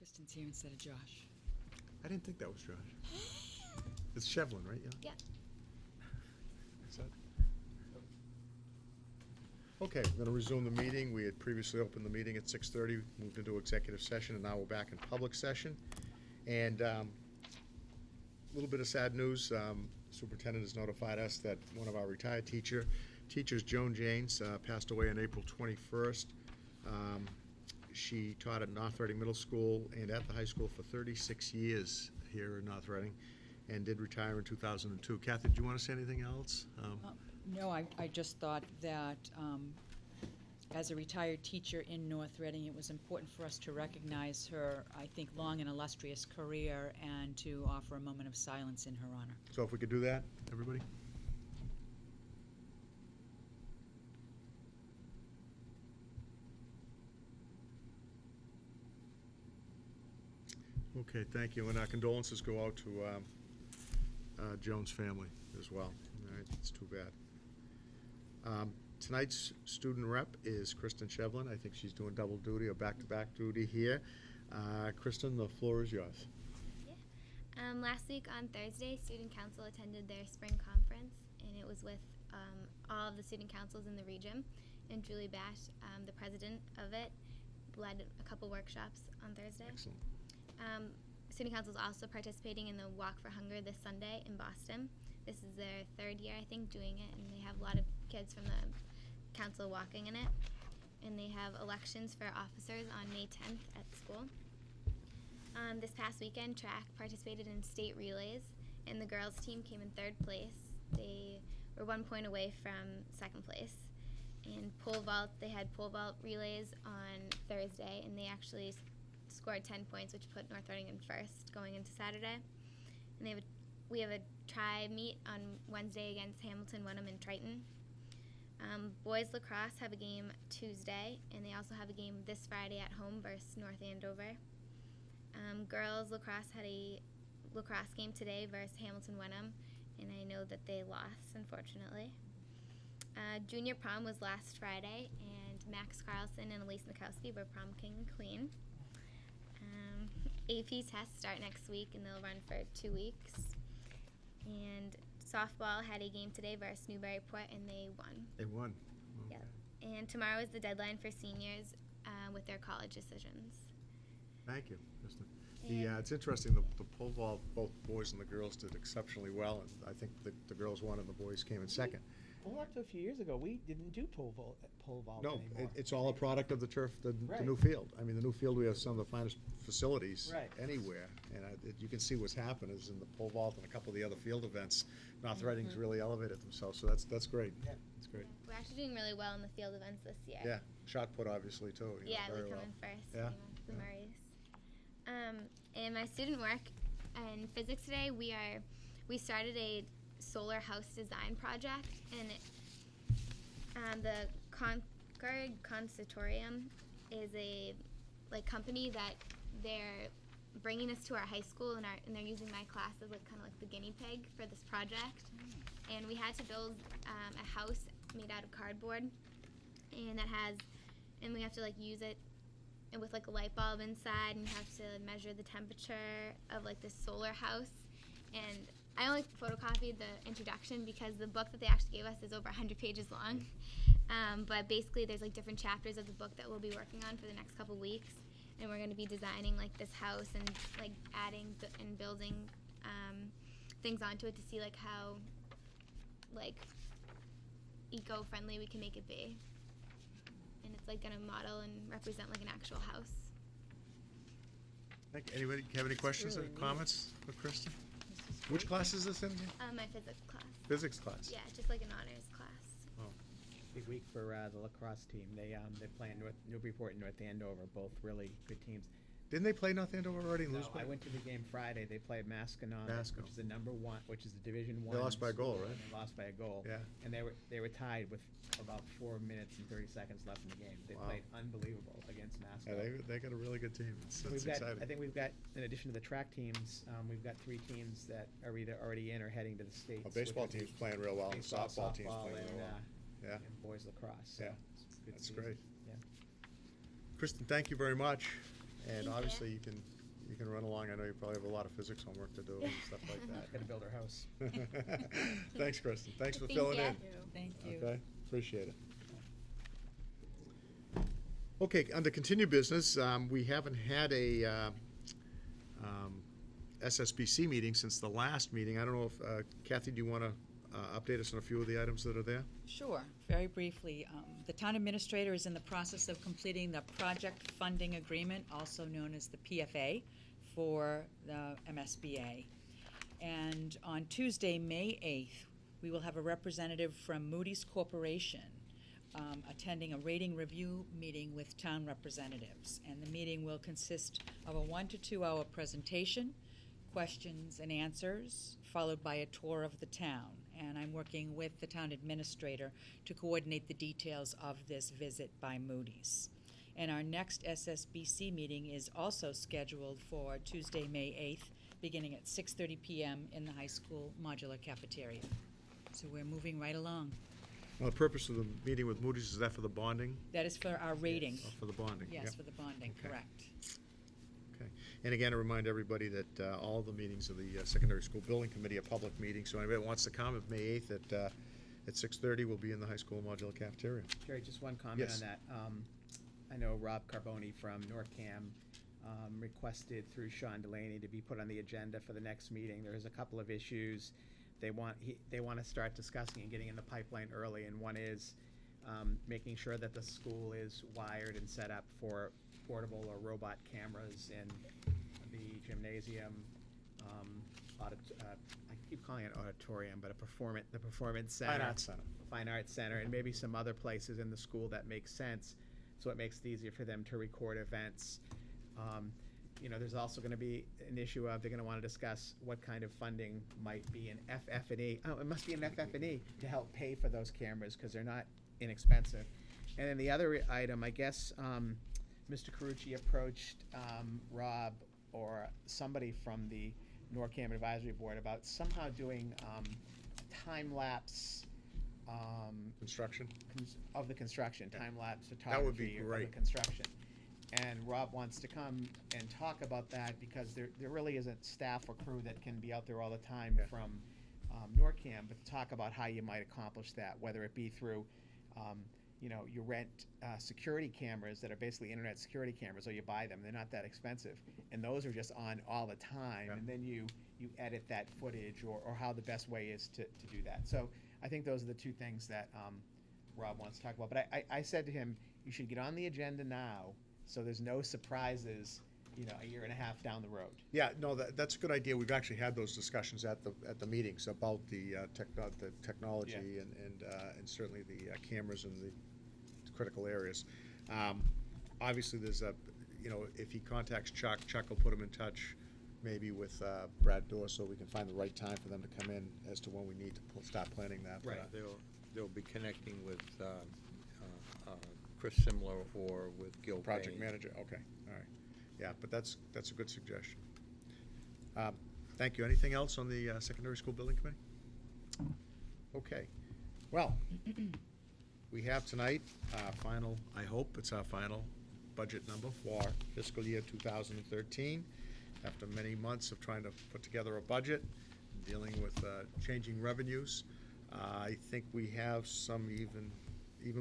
Kristen's here instead of Josh. I didn't think that was Josh. It's Shevlin, right? Yeah. Is that? Okay, we're going to resume the meeting. We had previously opened the meeting at 6:30, moved into executive session, and now we're back in public session. And a little bit of sad news. Superintendent has notified us that one of our retired teachers, Joan Janes, passed away on April 21st. She taught at North Reading Middle School and at the high school for 36 years here in North Reading, and did retire in 2002. Kathy, do you want to say anything else? No, I just thought that as a retired teacher in North Reading, it was important for us to recognize her, I think, long and illustrious career and to offer a moment of silence in her honor. So if we could do that, everybody? Okay, thank you. And our condolences go out to Joan's family as well. All right, it's too bad. Tonight's student rep is Kristen Shevlin. I think she's doing double duty or back-to-back duty here. Kristen, the floor is yours. Yeah. Last week on Thursday, Student Council attended their spring conference, and it was with all of the student councils in the region. And Julie Bash, the president of it, led a couple workshops on Thursday. Excellent. Student Council is also participating in the Walk for Hunger this Sunday in Boston. This is their third year, I think, doing it, and they have a lot of kids from the council walking in it. And they have elections for officers on May 10th at school. This past weekend, track participated in state relays, and the girls' team came in third place. They were 1 point away from second place. And pole vault, they had pole vault relays on Thursday, and they actually scored 10 points, which put North Reading in first going into Saturday. And we have a tri-meet on Wednesday against Hamilton, Wenham, and Triton. Boys lacrosse have a game Tuesday, and they also have a game this Friday at home versus North Andover. Girls lacrosse had a lacrosse game today versus Hamilton, Wenham, and I know that they lost, unfortunately. Junior prom was last Friday, and Max Carlson and Elise Mikowski were prom king and queen. AP tests start next week, and they'll run for 2 weeks. And softball had a game today versus Newburyport, and they won. They won. Okay. Yep. And tomorrow is the deadline for seniors with their college decisions. Thank you, Kristen. It's interesting, the pole vault, both boys and the girls did exceptionally well, and I think the girls won and the boys came in second. Well, up to a few years ago, we didn't do pole vault No, anymore. it's all a product of the turf, the Right. new field. I mean, the new field, we have some of the finest facilities Right. anywhere, and you can see what's happened is in the pole vault and a couple of the other field events, North Reading's really elevated themselves, so that's great. Yeah. That's great. We're actually doing really well in the field events this year. Yeah, shot put obviously too. You know, Yeah, very we come well. in first. Yeah. The Yeah. Murrays. And my student work in physics today, we started a solar house design project, and the Concord Conservatorium is a company that they're bringing us to our high school, and they're using my class as kind of like the guinea pig for this project. And we had to build a house made out of cardboard, and we have to use it and with a light bulb inside, and you have to measure the temperature of this solar house. And I only photocopied the introduction because the book that they actually gave us is over 100 pages long. But basically there's different chapters of the book that we'll be working on for the next couple weeks, and we're going to be designing this house and adding and building things onto it to see how eco-friendly we can make it be. And it's going to model and represent an actual house. Thank you. Anybody have any questions or really neat. comments for Kristen? This is Which great. class is this in? My physics class. Physics class? Yeah, just like an honors class. Oh, Big week for the lacrosse team. They play in Newburyport and North Andover, both really good teams. didn't they play North Andover already and No, lose by? I went to the game Friday. They played Masconomet, Masco. which is the number one, which is the Division They One. lost by a goal, school, right? and They lost by a goal. Yeah. And they were tied with about 4 minutes and 30 seconds left in the game. They Wow. played unbelievable against Masco. Yeah, they got a really good team. It's exciting. I think we've got, in addition to the track teams, we've got 3 teams that are either already in or heading to the states. Well, baseball which would be team's playing real well, and baseball, softball team's playing and, real well. Yeah. and boys lacrosse. So Yeah. it's a good That's season. great. Yeah. Kristen, thank you very much. And Thank you. obviously you can You can run along. I know you probably have a lot of physics homework to do and stuff like Gonna build our house. that. Thanks, Kristen. Thanks for Thank filling you. in. Thank you. Okay, appreciate it. Okay, under continued business, we haven't had a SSBC meeting since the last meeting. I don't know if, Kathy, do you want to update us on a few of the items that are there? Sure. Very briefly, the town administrator is in the process of completing the project funding agreement, also known as the PFA, for the MSBA. And on Tuesday, May 8th, we will have a representative from Moody's Corporation attending a rating review meeting with town representatives. And the meeting will consist of a 1 to 2 hour presentation, questions and answers, followed by a tour of the town. And I'm working with the town administrator to coordinate the details of this visit by Moody's. And our next SSBC meeting is also scheduled for Tuesday, May 8th, beginning at 6:30 p.m. in the high school modular cafeteria. So we're moving right along. Well, the purpose of the meeting with Moody's, is that for the bonding? That is for our rating. Oh, for the bonding? Yes, Yep. for the bonding, Okay. correct. Okay. And again, I remind everybody that all the meetings of the Secondary School Building Committee are public meetings, so anybody that wants to come at May 8th at 6:30 will be in the high school modular cafeteria. Jerry, just one comment Yes. on that. I know Rob Carboni from NORCAM requested through Sean Delaney to be put on the agenda for the next meeting. There's a couple of issues they want to start discussing and getting in the pipeline early, and one is making sure that the school is wired and set up for portable or robot cameras in the gymnasium, I keep calling it auditorium, but the performance center. Fine Arts Center. Fine Arts Center, and maybe some other places in the school that make sense, so it makes it easier for them to record events. There's also going to be an issue of, they're going to want to discuss what kind of funding might be in FF&E. Oh, it must be in FF&E to help pay for those cameras, because they're not inexpensive. And then the other item, I guess, Mr. Carucci approached Rob or somebody from the NORCAM Advisory Board about somehow doing time-lapse Construction? of the construction, time-lapse That would be photography of great. the construction. And Rob wants to come and talk about that, because there really isn't staff or crew that can be out there all the time Yeah. from NORCAM, but to talk about how you might accomplish that, whether it be through, you rent security cameras that are basically internet security cameras, or you buy them. They're not that expensive, and those are just on all the time. Yeah. And then you edit that footage, or how the best way is to do that. So I think those are the two things that Rob wants to talk about. But I said to him, you should get on the agenda now, so there's no surprises, a year and a half down the road. Yeah, no, that's a good idea. We've actually had those discussions at the meetings about the technology and certainly the cameras in the critical areas. Obviously, there's if he contacts Chuck will put him in touch maybe with Brad Dorr, so we can find the right time for them to come in as to when we need to start planning that. Right, they'll be connecting with Chris Simler or with Gil Project Payne. manager, okay, all right. Yeah, but that's a good suggestion. Thank you. Anything else on the Secondary School Building Committee? Okay. Well, we have tonight our final, I hope it's our final budget number for fiscal year 2013. After many months of trying to put together a budget, dealing with changing revenues, I think we have some even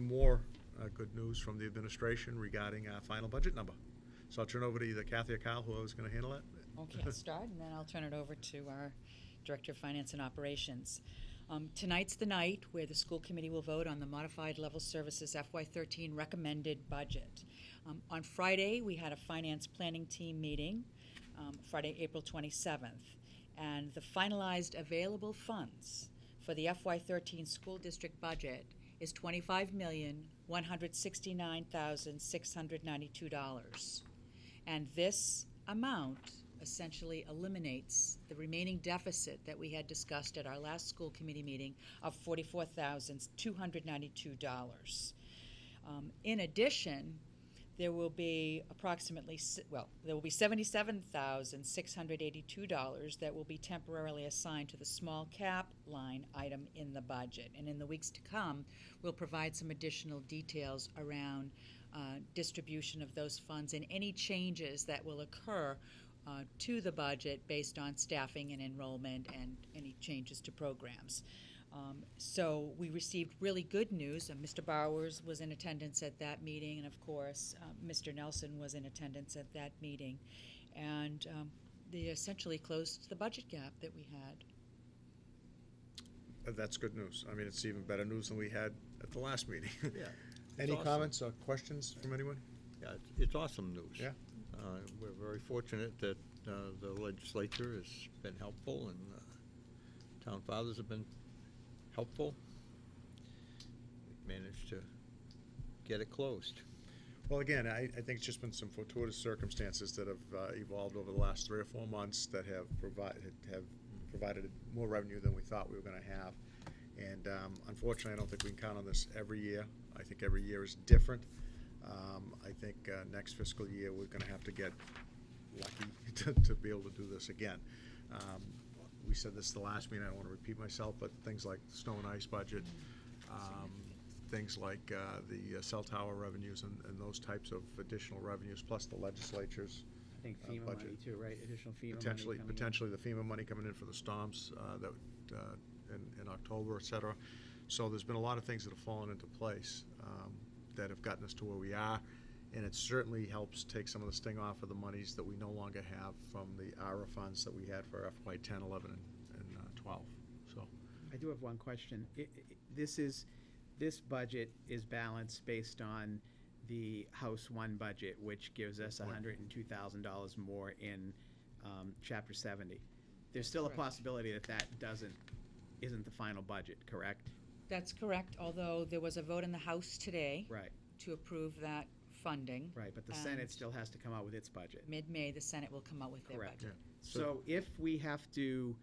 more good news from the administration regarding our final budget number. So I'll turn over to either Kathy or Kyle, who is going to handle that. Okay, I'll start, and then I'll turn it over to our Director of Finance and Operations. Tonight's the night where the school committee will vote on the modified level services FY13 recommended budget. On Friday, we had a finance planning team meeting, Friday, April 27th, and the finalized available funds for the FY13 school district budget is $25,169,692. And this amount essentially eliminates the remaining deficit that we had discussed at our last school committee meeting of $44,292. In addition, there will be $77,682 that will be temporarily assigned to the small cap line item in the budget. And in the weeks to come, we'll provide some additional details around distribution of those funds and any changes that will occur to the budget based on staffing and enrollment and any changes to programs. So we received really good news. Mr. Bowers was in attendance at that meeting, and of course, Mr. Nelson was in attendance at that meeting. And they essentially closed the budget gap that we had. That's good news. I mean, it's even better news than we had at the last meeting. Yeah. Any awesome. comments or questions from anyone? Yeah, it's awesome news. Yeah. We're very fortunate that the legislature has been helpful and town fathers have been helpful. We've managed to get it closed. Well, again, I think it's just been some fortuitous circumstances that have evolved over the last 3 or 4 months that have provided more revenue than we thought we were going to have. And unfortunately, I don't think we can count on this every year. I think every year is different. I think next fiscal year we're going to have to get lucky to be able to do this again. We said this the last meeting. I don't want to repeat myself, but things like the snow and ice budget, things like the cell tower revenues and those types of additional revenues, plus the legislature's I think FEMA budget. money too, right? Additional FEMA potentially money coming in. the FEMA money coming in for the storms that in October, et cetera. So there's been a lot of things that have fallen into place that have gotten us to where we are, and it certainly helps take some of the sting off of the monies that we no longer have from the ARA funds that we had for FY 10, 11, and 12. So I do have one question. This budget is balanced based on the House 1 budget, which gives us Good point. $102,000 more in Chapter 70. There's still a Correct. possibility that isn't the final budget, correct? That's correct, although there was a vote in the House today Right, to approve that funding. right, but the And Senate still has to come out with its budget. Mid-May, the Senate will come out with their Correct. budget. So if we have to,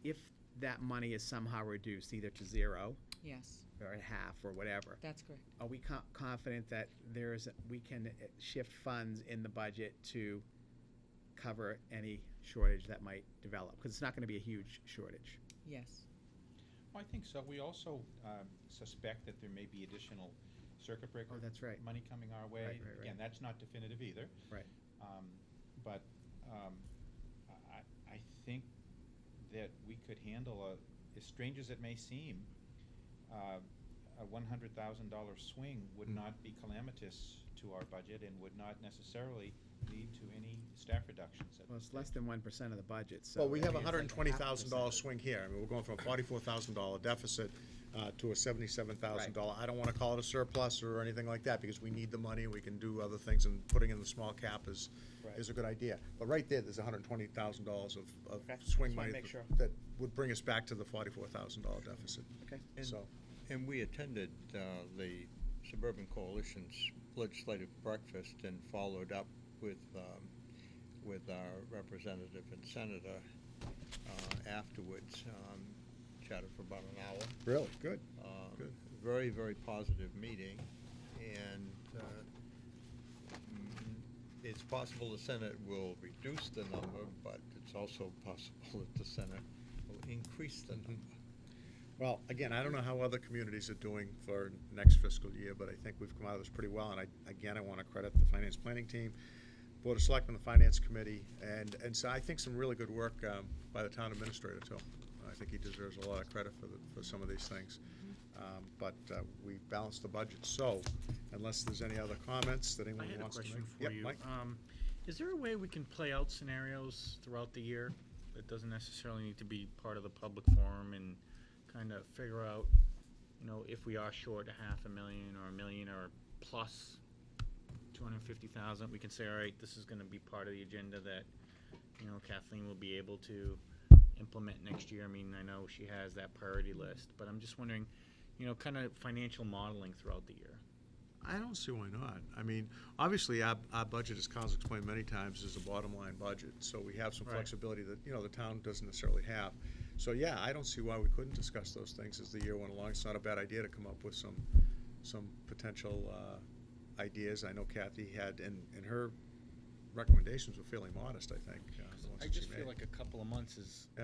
if that money is somehow reduced, either to zero Yes, or at half or whatever, that's correct. are we confident that we can shift funds in the budget to cover any shortage that might develop? Because it's not going to be a huge shortage. Yes. Well, I think so. We also suspect that there may be additional circuit breaker Oh, that's right. money coming our way. Right, right, right. Again, that's not definitive either. Right. But I think that we could handle as strange as it may seem, a $100,000 swing would not be calamitous to our budget and would not necessarily lead to any staff reductions. Well, it's less than 1% of the budget, so. well, we have I a mean, it's like $120,000 0.5%. swing here. I mean, we're going from a $44,000 deficit to a $77,000. I don't want to call it a surplus or anything like that, because we need the money, we can do other things, and putting in the small cap is a good idea. But right there's $120,000 of Okay. swing Just wanna money make sure. that would bring us back to the $44,000 deficit. Okay. So, And we attended the Suburban Coalition's legislative breakfast and followed up with our representative and senator afterwards. Chatted for about an hour. really, good. Good. Very, very positive meeting, and it's possible the Senate will reduce the number, but it's also possible that the Senate will increase the number. Well, again, I don't know how other communities are doing for next fiscal year, but I think we've come out of this pretty well, and I want to credit the finance planning team, Board of Selectmen, the Finance Committee, and so I think some really good work by the town administrator, too. I think he deserves a lot of credit for some of these things. But we balanced the budget, so unless there's any other comments that I anyone had a wants to make. question for Yep, you. Mike? Is there a way we can play out scenarios throughout the year that doesn't necessarily need to be part of the public forum and kind of figure out, if we are short $500,000 or $1 million or plus 250,000, we can say, all right, this is going to be part of the agenda that, Kathleen will be able to implement next year. I mean, I know she has that priority list, but I'm just wondering, kind of financial modeling throughout the year. I don't see why not. I mean, obviously, our budget, as Kyle's explained many times, is a bottom line budget, so we have some Right. flexibility that, the town doesn't necessarily have. So, yeah, I don't see why we couldn't discuss those things as the year went along. It's not a bad idea to come up with some potential ideas. I know Kathy had, and her recommendations were fairly modest, I think. the ones I that she just feel made. like a couple of months is